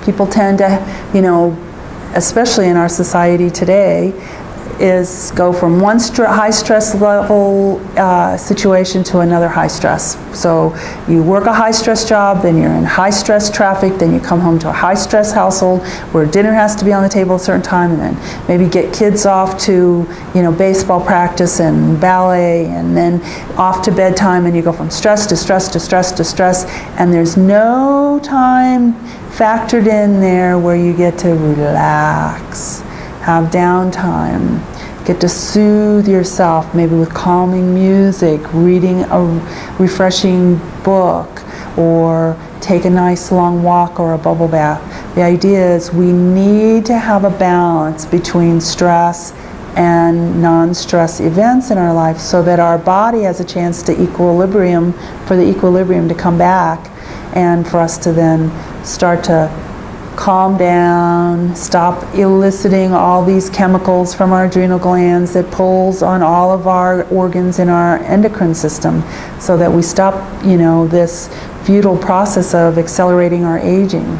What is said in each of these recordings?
People tend to, especially in our society today, is go from one high stress level situation to another high stress. So you work a high stress job, then you're in high stress traffic, then you come home to a high stress household where dinner has to be on the table at a certain time, and then maybe get kids off to baseball practice and ballet, and then off to bedtime, and you go from stress to stress to stress to stress, and there's no time factored in there where you get to relax, have downtime, get to soothe yourself, maybe with calming music, reading a refreshing book, or take a nice long walk or a bubble bath. The idea is we need to have a balance between stress and non-stress events in our life so that our body has a chance to equilibrium, for the equilibrium to come back, and for us to then start to calm down, stop eliciting all these chemicals from our adrenal glands that pulls on all of our organs in our endocrine system, so that we stop, this futile process of accelerating our aging.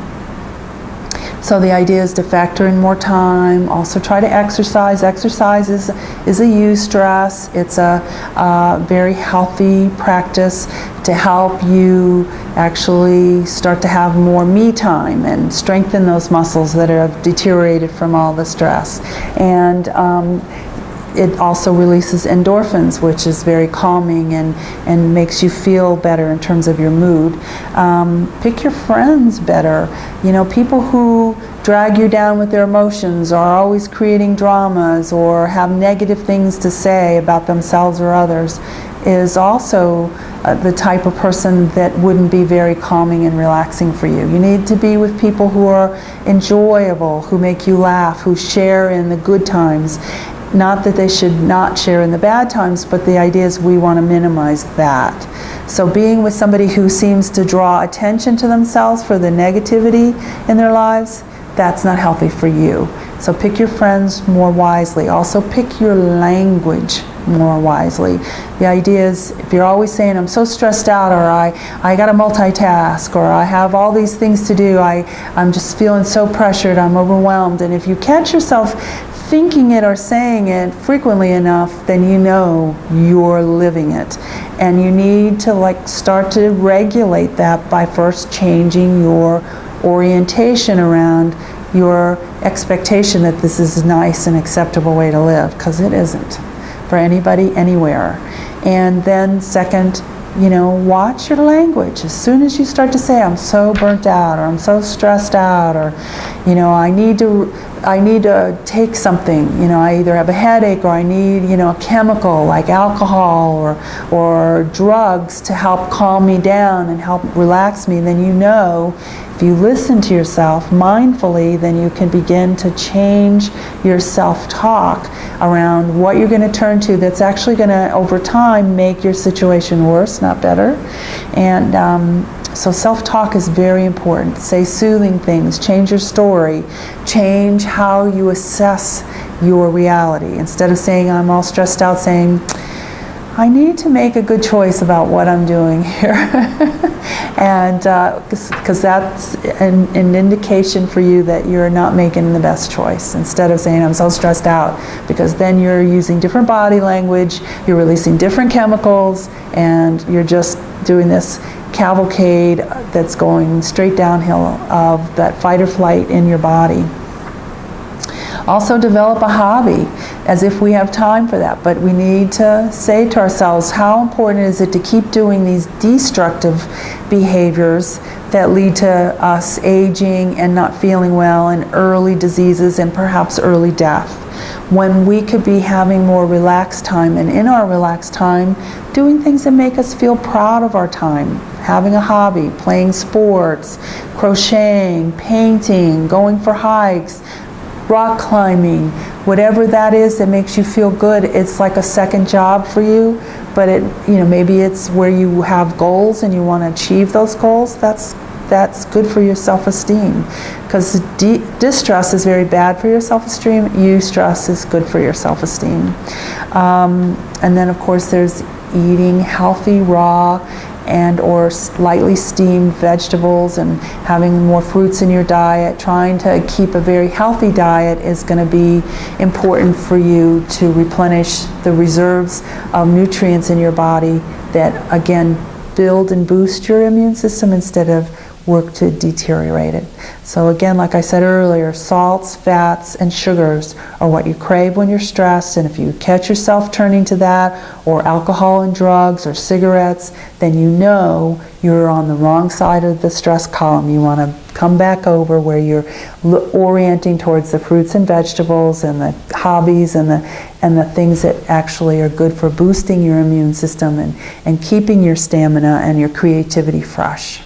So the idea is to factor in more time, also try to exercise. Exercise is a eustress. It's a very healthy practice to help you actually start to have more me time and strengthen those muscles that have deteriorated from all the stress. And it also releases endorphins, which is very calming and makes you feel better in terms of your mood. Pick your friends better. People who drag you down with their emotions, or are always creating dramas, or have negative things to say about themselves or others, is also the type of person that wouldn't be very calming and relaxing for you. You need to be with people who are enjoyable, who make you laugh, who share in the good times. Not that they should not share in the bad times, but the idea is we want to minimize that. So being with somebody who seems to draw attention to themselves for the negativity in their lives, that's not healthy for you. So pick your friends more wisely. Also pick your language more wisely. The idea is, if you're always saying, I'm so stressed out, or I got to multitask, or I have all these things to do, I'm just feeling so pressured, I'm overwhelmed, and if you catch yourself thinking it or saying it frequently enough, then you're living it. And you need to start to regulate that by first changing your orientation around your expectation that this is a nice and acceptable way to live, because it isn't for anybody anywhere. And then second, watch your language. As soon as you start to say, I'm so burnt out, or I'm so stressed out, or I need to take something, I either have a headache, or I need a chemical like alcohol or drugs to help calm me down and help relax me, then if you listen to yourself mindfully, then you can begin to change your self-talk around what you're going to turn to that's actually going to, over time, make your situation worse, not better. And so self-talk is very important. Say soothing things, change your story, change how you assess your reality. Instead of saying, I'm all stressed out, saying, I need to make a good choice about what I'm doing here. And because that's an indication for you that you're not making the best choice. Instead of saying, I'm so stressed out, because then you're using different body language, you're releasing different chemicals, and you're just doing this cavalcade that's going straight downhill of that fight or flight in your body. Also develop a hobby, as if we have time for that, but we need to say to ourselves, how important is it to keep doing these destructive behaviors that lead to us aging and not feeling well, and early diseases and perhaps early death, when we could be having more relaxed time, and in our relaxed time doing things that make us feel proud of our time, having a hobby, playing sports, crocheting, painting, going for hikes, rock climbing, whatever that is that makes you feel good. It's like a second job for you, but maybe it's where you have goals and you want to achieve those goals. That's good for your self-esteem, because distress is very bad for your self-esteem. Eustress is good for your self-esteem. And then of course there's eating healthy raw and or lightly steamed vegetables and having more fruits in your diet, trying to keep a very healthy diet is going to be important for you to replenish the reserves of nutrients in your body that, again, build and boost your immune system instead of work to deteriorate it. So again, like I said earlier, salts, fats, and sugars are what you crave when you're stressed, and if you catch yourself turning to that, or alcohol and drugs, or cigarettes, then you know you're on the wrong side of the stress column. You want to come back over where you're orienting towards the fruits and vegetables and the hobbies and the things that actually are good for boosting your immune system and keeping your stamina and your creativity fresh.